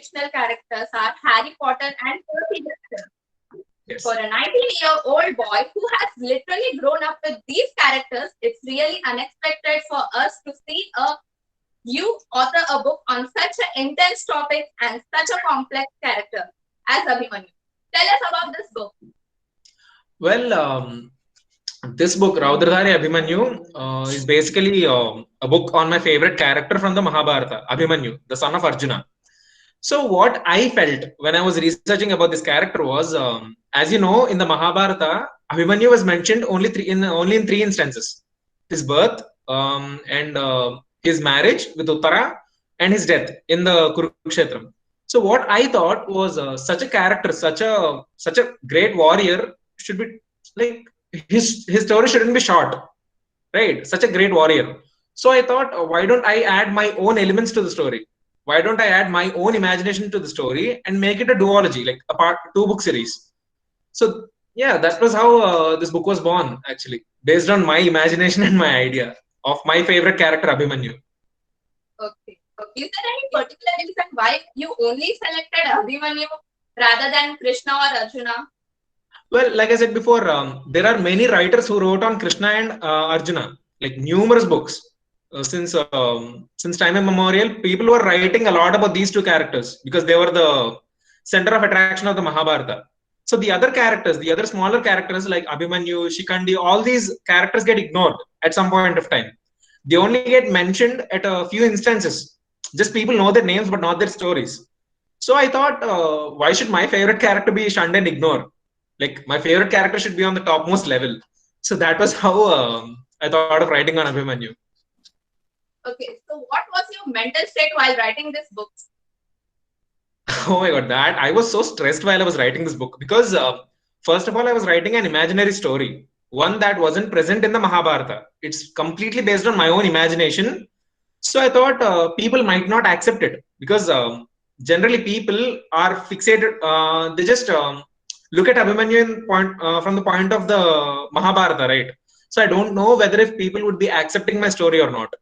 fictional characters are Harry Potter and Percy Jackson. Yes. For a 19-year-old boy who has literally grown up with these characters, it's really unexpected for us to see you author a book on such an intense topic and such a complex character as Abhimanyu. Tell us about this book. Well, this book, Roudhradhari Abhimanyu, is basically a book on my favorite character from the Mahabharata, Abhimanyu, the son of Arjuna. So what I felt when I was researching about this character was, as you know, in the Mahabharata, Abhimanyu was mentioned only in three instances: his birth, and his marriage with Uttara, and his death in the Kurukshetram. So what I thought was, such a character, such a great warrior should be like his story shouldn't be short, right? Such a great warrior. So I thought, why don't I add my own elements to the story? Why don't I add my own imagination to the story and make it a duology, like a two book series? So yeah, that was how this book was born, actually, based on my imagination and my idea of my favorite character, Abhimanyu. Okay. Is there any particular reason why you only selected Abhimanyu rather than Krishna or Arjuna? Well, like I said before, there are many writers who wrote on Krishna and Arjuna, like numerous books. Since time immemorial, people were writing a lot about these two characters because they were the center of attraction of the Mahabharata. So the other characters, the other smaller characters like Abhimanyu, Shikandi, all these characters get ignored at some point of time. They only get mentioned at a few instances. Just people know their names but not their stories. So I thought, why should my favorite character be shunned and ignored? Like my favorite character should be on the topmost level. So that was how I thought of writing on Abhimanyu. Okay, so what was your mental state while writing this book? Oh my god, that I was so stressed while I was writing this book because first of all, I was writing an imaginary story, one that wasn't present in the Mahabharata. It's completely based on my own imagination. So I thought people might not accept it because generally people are fixated. They just look at Abhimanyu from the point of the Mahabharata, right? So I don't know whether if people would be accepting my story or not.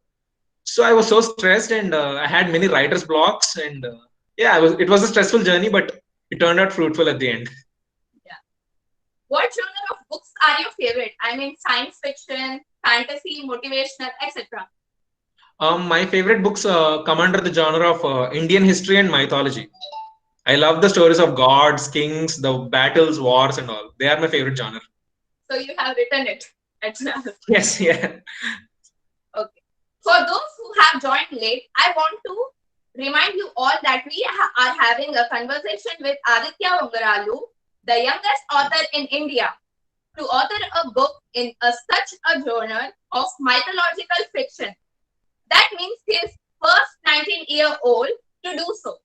So I was so stressed, and I had many writer's blocks, and yeah, it was a stressful journey, but it turned out fruitful at the end. Yeah. What genre of books are your favorite? I mean, science fiction, fantasy, motivational, etc. My favorite books come under the genre of Indian history and mythology. I love the stories of gods, kings, the battles, wars, and all. They are my favorite genre. So you have written it at last. Yes, yeah. Okay. For those who have joined late, I want to remind you all that we are having a conversation with Aditya Vungarala, the youngest author in India, to author a book in such a genre of mythological fiction. That means he is first 19-year-old to do so.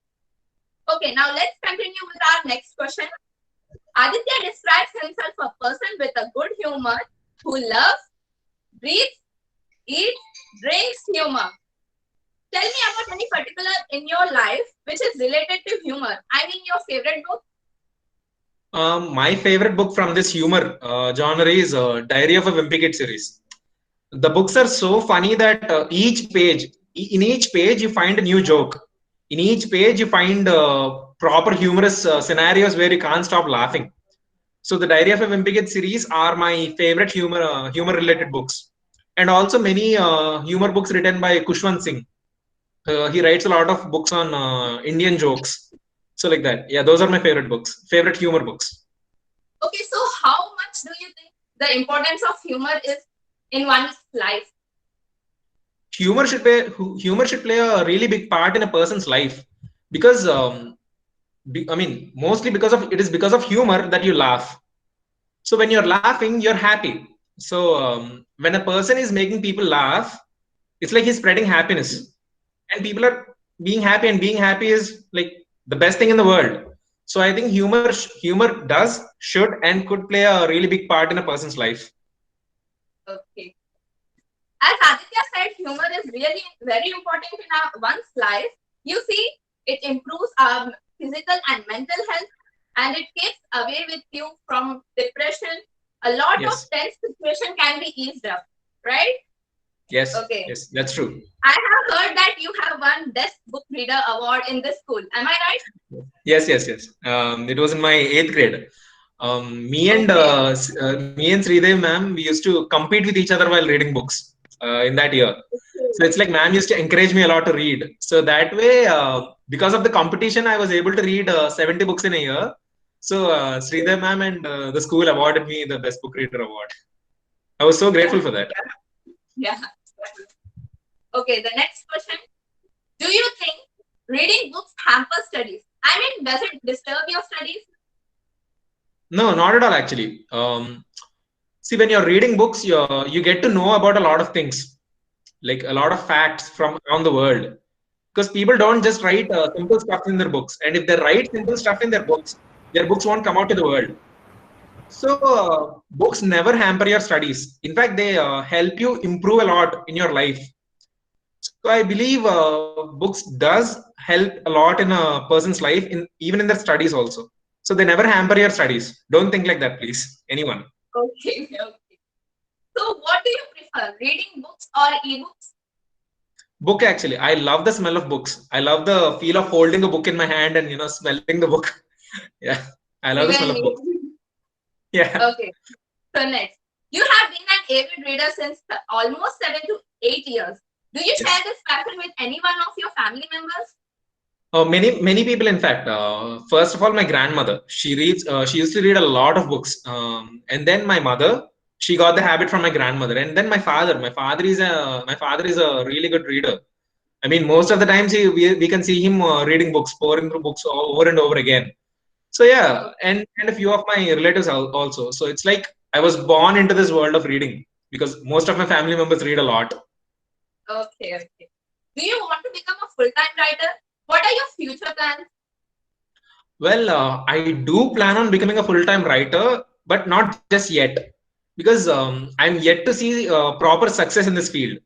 Okay, now let's continue with our next question. Aditya describes himself a person with a good humor who loves, breathes, eats, drinks humor. Tell me about any particular in your life which is related to humor. I mean, your favorite book? My favorite book from this humor genre is Diary of a Wimpy Kid series. The books are so funny that in each page, you find a new joke. In each page, you find proper humorous scenarios where you can't stop laughing. So the Diary of a Wimpy Kid series are my favorite humor related books, and also many humor books written by Kushwant Singh. He writes a lot of books on Indian jokes. So like that, yeah, those are my favorite humor books. Okay, so how much do you think the importance of humor is in one's life? Humor should play a really big part in a person's life because mostly because of humor that you laugh. So when you're laughing, you're happy. So when a person is making people laugh, it's like he's spreading happiness, and people are being happy, and being happy is like the best thing in the world. So I think humor does, should, and could play a really big part in a person's life. Okay. As Aditya said, humor is really very important in one's life. You see, it improves our physical and mental health, and it keeps away with you from depression. A lot of Yes. tense situation can be eased up, right? Yes, Okay. yes, that's true. I have heard that you have won Best Book Reader Award in this school. Am I right? Yes, yes, yes. It was in my eighth grade. Okay. Me and Sridev ma'am, we used to compete with each other while reading books in that year. So Okay. it's like ma'am used to encourage me a lot to read. So that way, because of the competition, I was able to read 70 books in a year. So Sridev ma'am and the school awarded me the Best Book Reader Award. I was so grateful for that. Yeah. Okay, the next question. Do you think reading books hamper studies? I mean, does it disturb your studies? No, not at all actually. See, when you're reading books, you get to know about a lot of things, like a lot of facts from around the world. Because people don't just write simple stuff in their books, and if they write simple stuff in their books won't come out to the world. So books never hamper your studies. In fact, they help you improve a lot in your life. So I believe books does help a lot in a person's life, in even in their studies also. So they never hamper your studies. Don't think like that, please. Anyone. Okay, okay. So, what do you prefer, reading books or ebooks? Book actually. I love the smell of books. I love the feel of holding a book in my hand and smelling the book. Yeah. I love the smell of Even books. me. Yeah. Okay, so next. You have been an avid reader since almost 7 to 8 years. Do you share Yes. this passion with any one of your family members? Many people, in fact. First of all, my grandmother. She reads. She used to read a lot of books. And then my mother. She got the habit from my grandmother. And then my father. My father is a really good reader. I mean, most of the times we can see him reading books, pouring through books over and over again. So yeah, and a few of my relatives also. So it's like I was born into this world of reading because most of my family members read a lot. Okay, okay. Do you want to become a full-time writer? What are your future plans? Well, I do plan on becoming a full-time writer, but not just yet because I'm yet to see proper success in this field.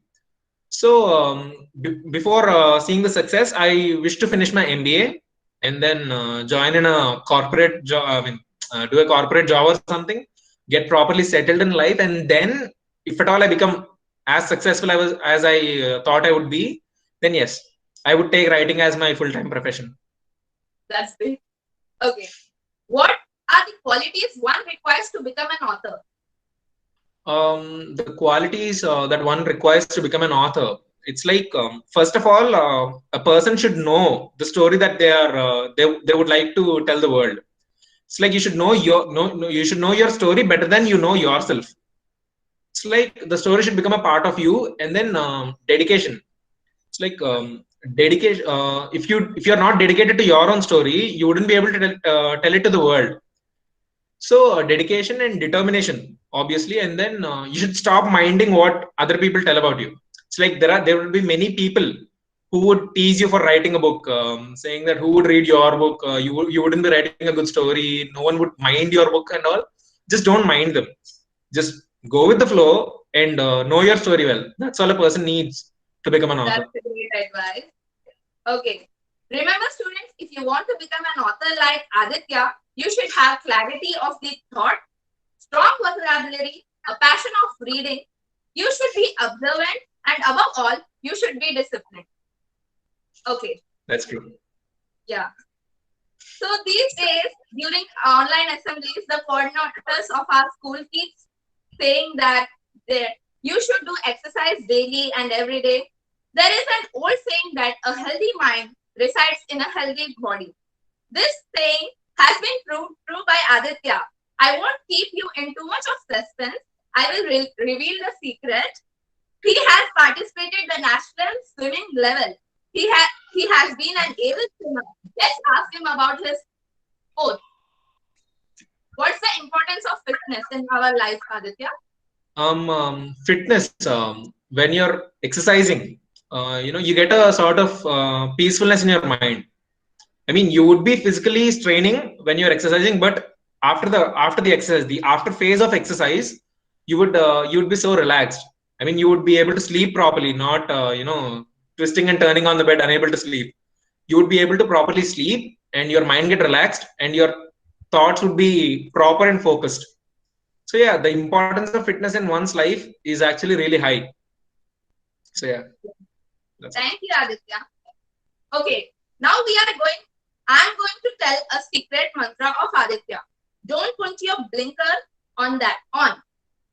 So before seeing the success, I wish to finish my MBA and then join in a corporate job. I mean, do a corporate job or something, get properly settled in life, and then if at all I become as successful as I thought I would be, then yes, I would take writing as my full-time profession. That's it. Okay. What are the qualities one requires to become an author? The qualities that one requires to become an author. It's like first of all, a person should know the story that they would like to tell the world. It's like you should know you should know your story better than you know yourself. It's like the story should become a part of you, and then dedication. It's like dedication. If you're not dedicated to your own story, you wouldn't be able to tell it to the world. So dedication and determination, obviously, and then you should stop minding what other people tell about you. It's like there will be many people who would tease you for writing a book, saying that who would read your book? You wouldn't be writing a good story. No one would mind your book and all. Just don't mind them. Just go with the flow and know your story well. That's all a person needs to become an author. That's a great advice. Okay. Remember, students, if you want to become an author like Aditya, you should have clarity of the thought, strong vocabulary, a passion of reading. You should be observant, and above all, you should be disciplined. Okay. That's true. Yeah. So these days, during online assemblies, the coordinators of our school keeps saying that you should do exercise daily and every day. There is an old saying that a healthy mind resides in a healthy body. This saying has been proved true by Aditya. I won't keep you in too much of suspense. I will reveal the secret. He has participated the national swimming level. He has been an able swimmer. Let's ask him about his sport. What's the importance of fitness in our life, Aditya? Fitness. When you're exercising, you get a sort of peacefulness in your mind. I mean, you would be physically straining when you're exercising, but after the exercise, the after phase of exercise, you would be so relaxed. I mean, you would be able to sleep properly, not twisting and turning on the bed, unable to sleep. You would be able to properly sleep, and your mind get relaxed, and your thoughts would be proper and focused. So yeah, the importance of fitness in one's life is actually really high. So yeah, that's it. Thank you, Aditya. Okay, now I'm going to tell a secret mantra of Aditya. Don't put your blinker on.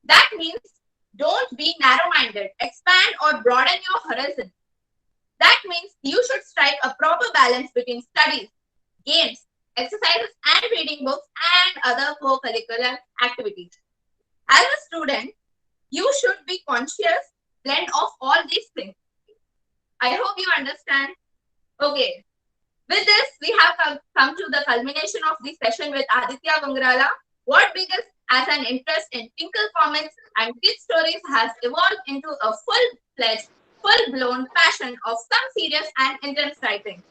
That means don't be narrow-minded. Expand or broaden your horizon. That means you should strike a proper balance between studies, games, exercises, and reading books and other co-curricular activities. As a student, you should be conscious blend of all these things. I hope you understand. Okay. With this, we have come to the culmination of this session with Aditya Vungarala. What began as an interest in Tinkle comics and kid stories has evolved into a full-fledged, full-blown passion of some serious and intense writing.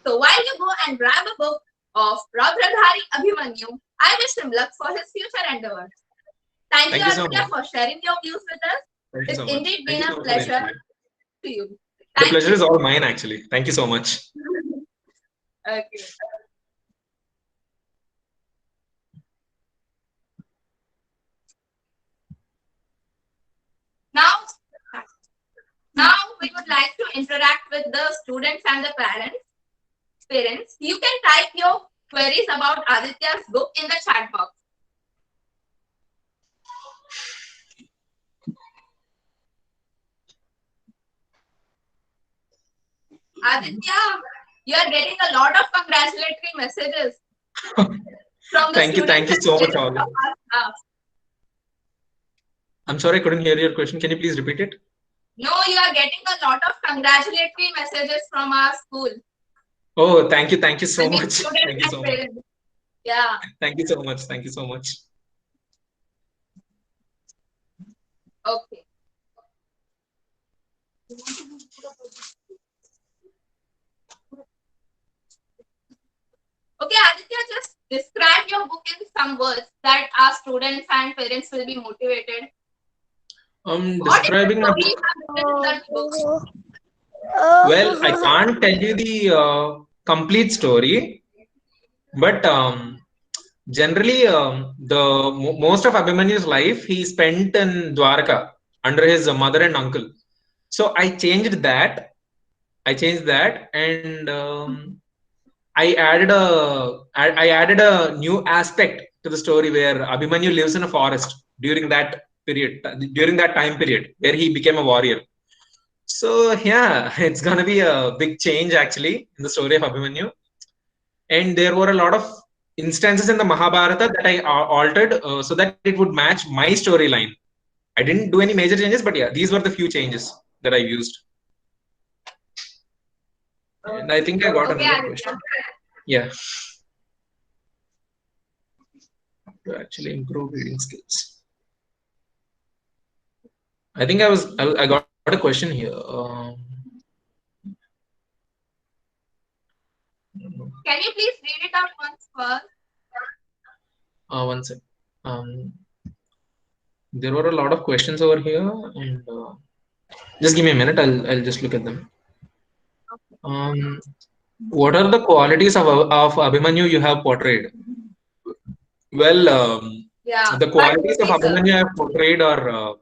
So while you go and grab a book of Roudhradhari Abhimanyu, I wish him luck for his future endeavors. Thank you, Thank you so Aditya, much. for sharing your views with us. Thank you It's so much. indeed Thank been you a so much for the pleasure interview. to you. The Thank pleasure you. is all mine, actually. Thank you so much. Okay. Now, now we would like to interact with the students and the parents. You can type your queries about Aditya's book in the chat box. Aditya, you are getting a lot of congratulatory messages from the Thank you. students Thank you and so much, parents all. of our staff. I'm sorry I couldn't hear your question. Can you please repeat it? No, you are getting a lot of congratulatory messages from our school. Oh, thank you. Thank you so The much. students Thank you and so much. parents. Yeah. Thank you so much. Thank you so much. Okay. Okay, Aditya, just describe your book in some words that our students and parents will be motivated. What is the Describing my story you book. have written in that book? Well, I can't tell you the complete story, but generally, most of Abhimanyu's life he spent in Dwarka under his mother and uncle. So I changed that. And I added a new aspect to the story where Abhimanyu lives in a forest during that during that time period where he became a warrior. So yeah, it's gonna be a big change actually in the story of Abhimanyu. And there were a lot of instances in the Mahabharata that I altered so that it would match my storyline. I didn't do any major changes, but yeah, these were the few changes that I used. And I think I got Okay, another Aditya. question. Yeah, to actually improve reading skills. I think I got a question here. Can you please read it out once first? One sec. Um, there were a lot of questions over here, and just give me a minute. I'll just look at them. What are the qualities of Abhimanyu you have portrayed? Well, Yeah, the but qualities of Abhimanyu I have portrayed are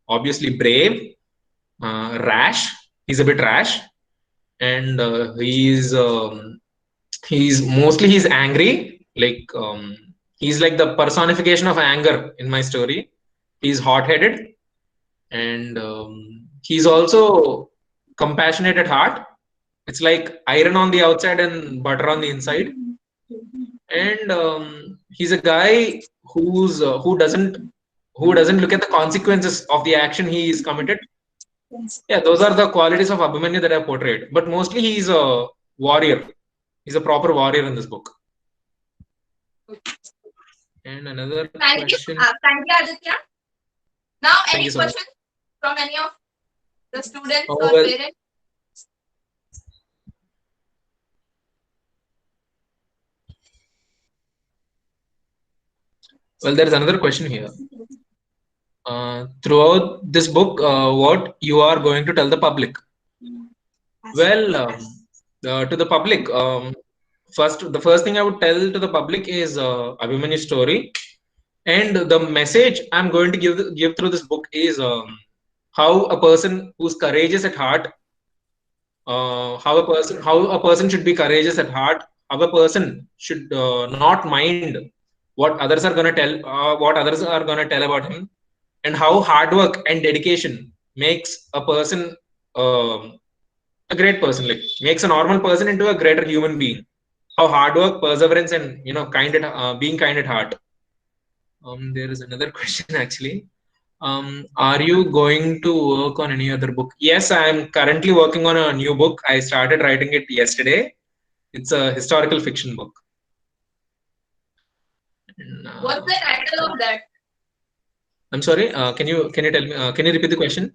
obviously brave, rash. He's a bit rash, and he's angry. He's like the personification of anger in my story. He's hot-headed, and he's also compassionate at heart. It's like iron on the outside and butter on the inside. And he's a guy who doesn't look at the consequences of the action he is committed. Yeah, those are the qualities of Abhimanyu that I portrayed. But mostly he's a warrior. He's a proper warrior in this book. And another question. Thank you, Aditya. Now, Thank any you so much. questions from any of the students Oh, or well, parents? there's another question here. Throughout this book, what you are going to tell the public? Well, to the public, the first thing I would tell to the public is Abhimanyu's story, and the message I'm going to give through this book is how a person who's courageous at heart, how a person should be courageous at heart, how a person should not mind what others are gonna tell, what others are gonna tell about him, and how hard work and dedication makes a person a great person, like makes a normal person into a greater human being. How hard work, perseverance, and kind at being kind at heart. There is another question actually. Are you going to work on any other book? Yes, I am currently working on a new book. I started writing it yesterday. It's a historical fiction book. And, What's the title of that? I'm sorry. Can you tell me? Can you repeat the question?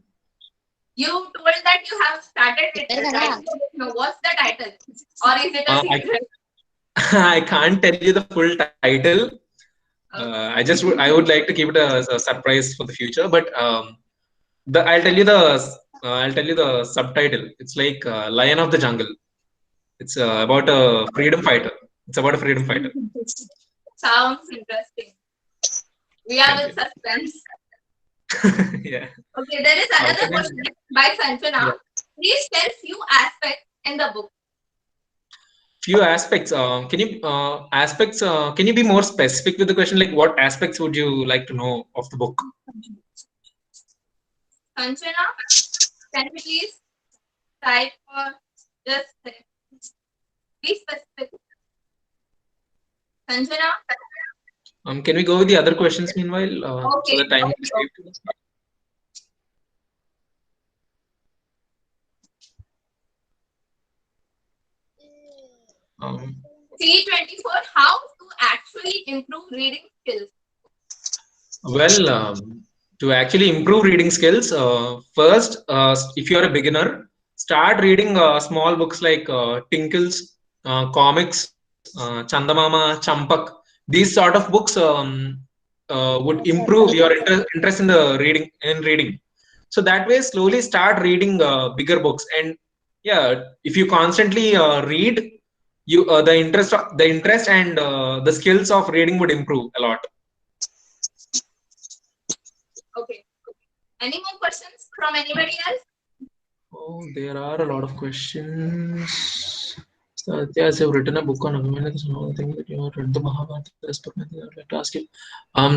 You told that you have started writing the book. No, what's the title? Or is it a I secret? I can't tell you the full title. I would like to keep it a surprise for the future. But I'll tell you the subtitle. It's like Lion of the Jungle. It's about a freedom fighter. It's about a freedom fighter. Sounds interesting. We are Thank with you. suspense. Yeah. Okay, there is How another can I? question by Sanjana. Yeah. Please tell few aspects in the book. Few aspects. Can you be more specific with the question? Like, what aspects would you like to know of the book? Sanjana, can you please type or just be specific? Sanjana? Can we go with the other questions meanwhile, so Okay, that time will be okay. saved? Um, C24, how to actually improve reading skills? well, to actually improve reading skills, first, if you're a beginner, start reading small books like Tinkles, comics, Chandamama, Champak. These sort of books would improve your interest in the reading. So that way, slowly start reading bigger books, and yeah, if you constantly read, you the interest and the skills of reading would improve a lot. Okay. Any more questions from anybody else? Oh, there are a lot of questions. Satya, as you've written a book on Abhimanyu, there's another thing that you have read the Mahabharata. As per my thing, I would like to ask you.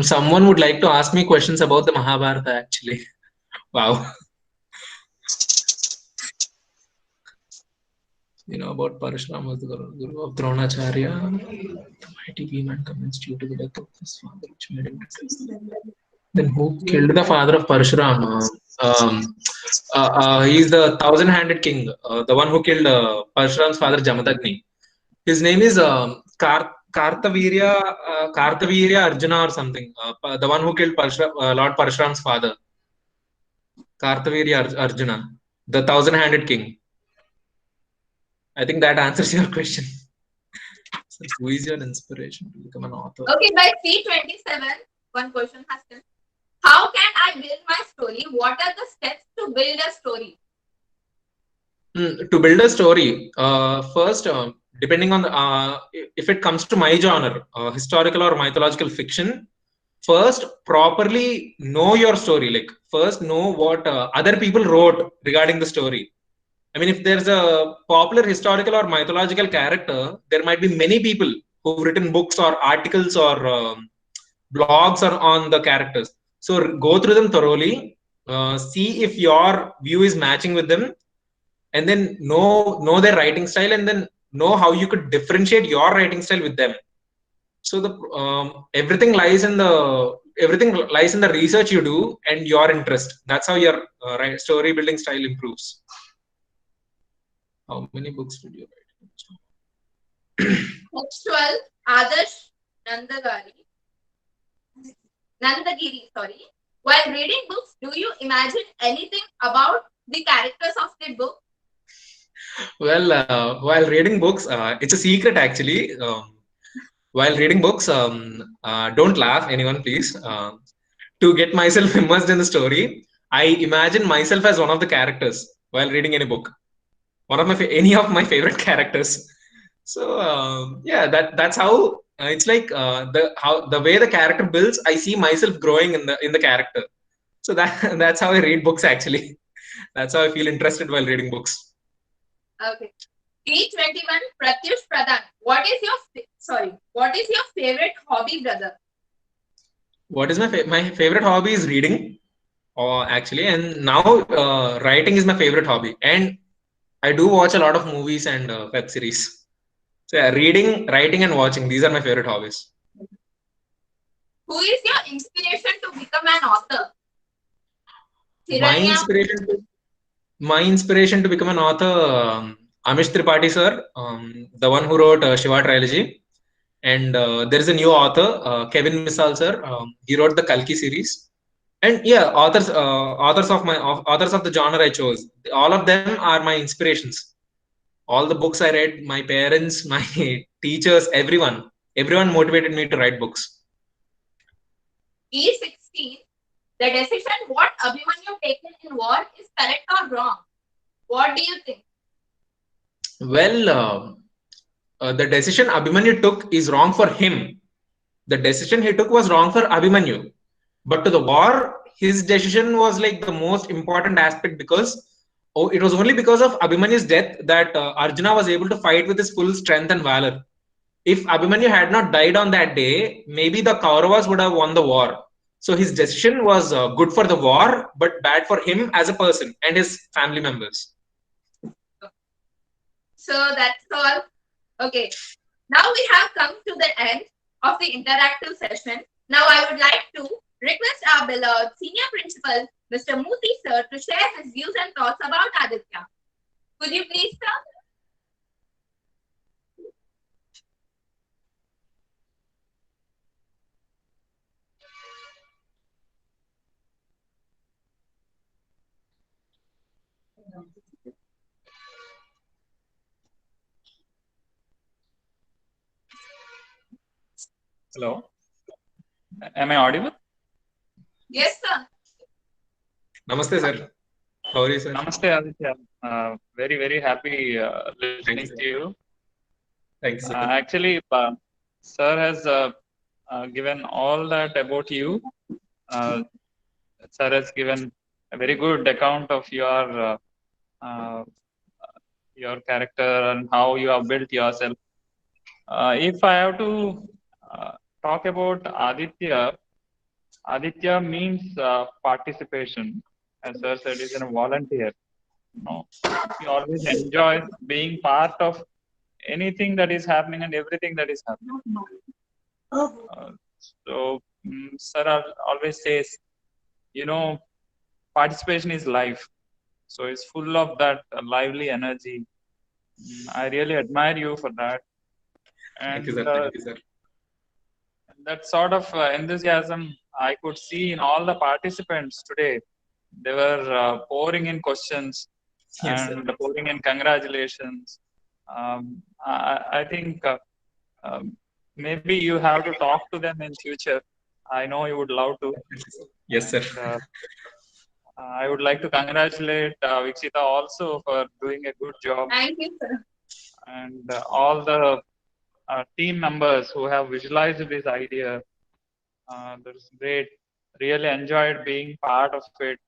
Someone would like to ask me questions about the Mahabharata actually. Wow. About Parashuram was the Guru of Dronacharya. The mighty Bhiman convinced you to the death of his father, which made him to. Then who killed the father of Parshuram? He's the thousand-handed king, the one who killed Parshuram's father Jamadagni. His name is Kartavirya Arjuna or something. The one who killed Lord Parshuram's father, Kartavirya Arjuna, the thousand-handed king. I think that answers your question. So who is your inspiration to become an author? Okay, by C27, one question has come. How can I build my story? What are the steps to build a story? To build a story, first, depending on if it comes to my genre, historical or mythological fiction, first properly know your story. Like first know what other people wrote regarding the story. I mean, if there's a popular historical or mythological character, there might be many people who've written books or articles or blogs on the characters. So go through them thoroughly, see if your view is matching with them, and then know their writing style, and then know how you could differentiate your writing style with them. So the everything lies in the research you do and your interest. That's how your story building style improves. How many books did you write? Next 12, Adarsh Nandagari. Nandagiri, sorry. While reading books, do you imagine anything about the characters of the book? Well, while reading books, it's a secret actually. While reading books, don't laugh, anyone, please. To get myself immersed in the story, I imagine myself as one of the characters while reading any book. One of any of my favorite characters. So yeah, that's how it's like the way the character builds. I see myself growing in the character. So that that's how I read books actually. That's how I feel interested while reading books. Okay. T21 Pratyush Pradhan. What is your What is your favorite hobby, brother? What is my favorite hobby is reading, actually, and now writing is my favorite hobby. And I do watch a lot of movies and web series. So yeah, reading, writing, and watching, these are my favorite hobbies. Who is your inspiration to become an author? My Tiranya. inspiration to my inspiration to become an author, Amish Tripathi sir, the one who wrote Shiva trilogy. And there is a new author, Kevin Misal sir. He wrote the Kalki series. And yeah, authors of the genre I chose. All of them are my inspirations. All the books I read, my parents, my teachers, everyone motivated me to write books. E16. The decision what Abhimanyu taken in war is correct or wrong? What do you think? Well, the decision Abhimanyu took is wrong for him. The decision he took was wrong for Abhimanyu. But to the war, his decision was like the most important aspect because it was only because of Abhimanyu's death that Arjuna was able to fight with his full strength and valor. If Abhimanyu had not died on that day, maybe the Kauravas would have won the war. So his decision was good for the war, but bad for him as a person and his family members. So that's all. Okay. Now we have come to the end of the interactive session. Now I would like to request our beloved senior principal, Mr. Muti sir, to share his views and thoughts about Aditya. Could you please, sir? Hello, am I audible? Yes, sir. Namaste, sir. How are you, sir? Namaste, Aditya. Very, very happy Thank listening you, to sir. you. Thank you, sir. Actually, sir has given all that about you. Uh, Sir has given a very good account of uh, your character and how you have built yourself. If I have to uh, talk about Aditya, Aditya means participation. As sir said, he's a volunteer. No, he always enjoys being part of anything that is happening and everything that is happening. Uh, so, sir always says, you know, participation is life. So it's full of that lively energy. I really admire you for that. Thank you, sir. And Thank you, sir. that sort of enthusiasm I could see in all the participants today. They were pouring in questions Yes, sir. and pouring in congratulations. I think maybe you have to talk to them in future. I know you would love to, Yes, sir. and I would like to congratulate Vikshita also for doing a good job, Thank you, sir. and all the team members who have visualized this idea. That's great. Really enjoyed being part of it,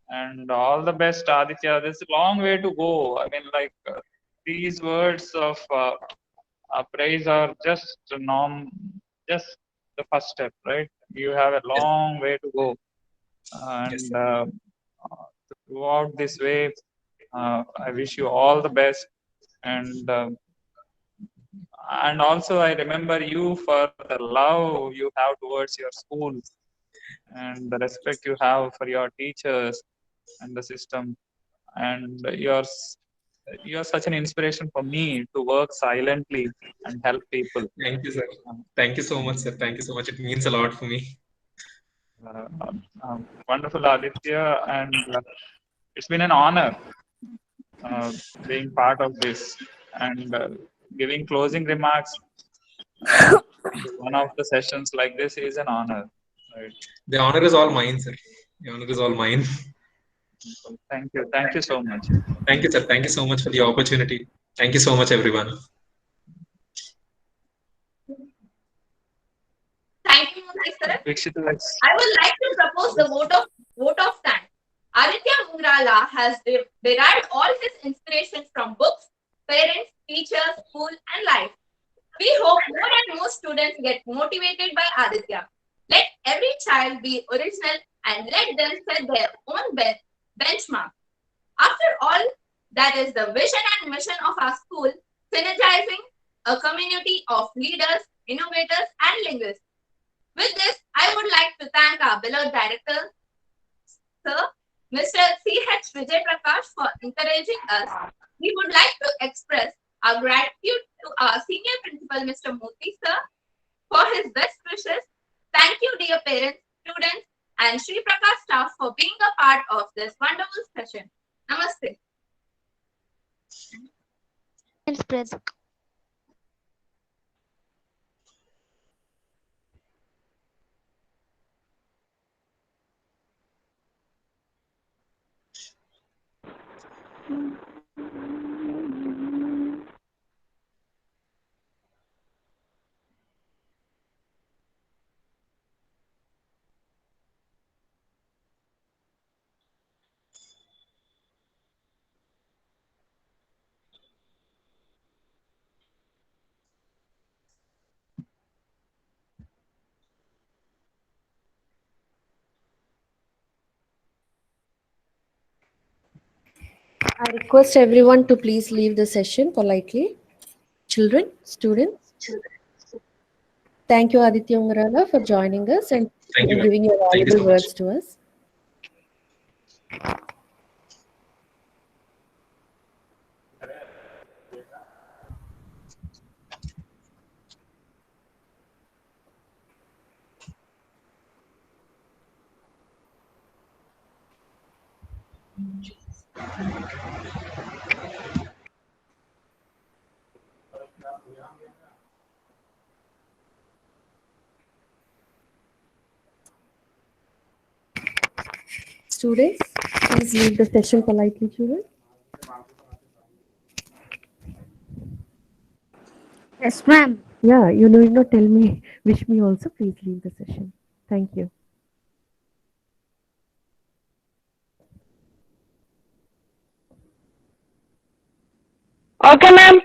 and all the best, Aditya. There's a long way to go. I mean, like these words of praise are just just the first step, right? You have a Yes, long way to go, yes, and sir. throughout this way, I wish you all the best. And also, I remember you for the love you have towards your school and the respect you have for your teachers and the system. And you're such an inspiration for me to work silently and help people. Thank you, sir. Um, Thank you so much, sir. Thank you so much. It means a lot for me. Wonderful, Aditya, and it's been an honor uh, being part of this and giving closing remarks to one of the sessions like this is an honor. Right. The honor is all mine, sir. The honor is all mine. So thank you so much. Thank you, sir. Thank you so much for the opportunity. Thank you so much, everyone. Thank you, Muti sir. Vikshita, I would like to propose the vote of vote of thanks. Aditya Vungarala has derived all his inspiration from books, parents, teachers, school, and life. We hope more and more students get motivated by Aditya. Let every child be original and let them set their own benchmark. After all, that is the vision and mission of our school, synergizing a community of leaders, innovators, and linguists. With this, I would like to thank our beloved director, Sir Mr. C.H. Vijay Prakash, for encouraging us. We would like to express our gratitude to our senior principal, Mr. Murthy, sir, for his best wishes. Thank you, dear parents, students, and Sri Prakash staff for being a part of this wonderful session. Namaste. Spread. I request everyone to please leave the session politely. Children, students, thank you, Aditya Ungarala, for joining us and Thank you. giving your Thank you so valuable much. words to us. Students, please leave the session politely, children. Yes, ma'am. Yeah, you need not tell me, wish me also, please leave the session. Thank you. Okay, ma'am.